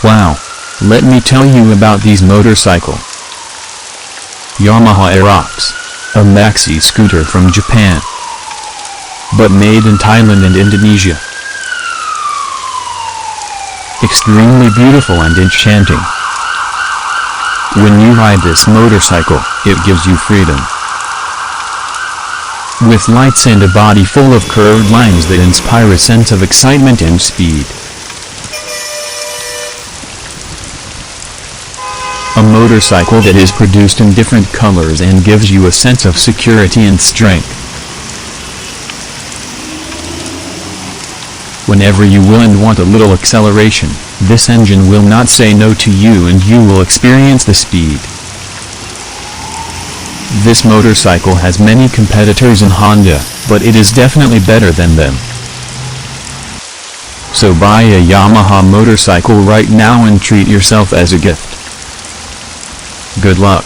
Wow! Let me tell you about these motorcycle. Yamaha Aerox, a maxi scooter from Japan, but made in Thailand and Indonesia. Extremely beautiful and enchanting. When you ride this motorcycle, it gives you freedom. With lights and a body full of curved lines that inspire a sense of excitement and speed. A motorcycle that is produced in different colors and gives you a sense of security and strength. Whenever you will and want a little acceleration, this engine will not say no to you and you will experience the speed. This motorcycle has many competitors in Honda, but it is definitely better than them. So buy a Yamaha motorcycle right now and treat yourself as a gift. Good luck.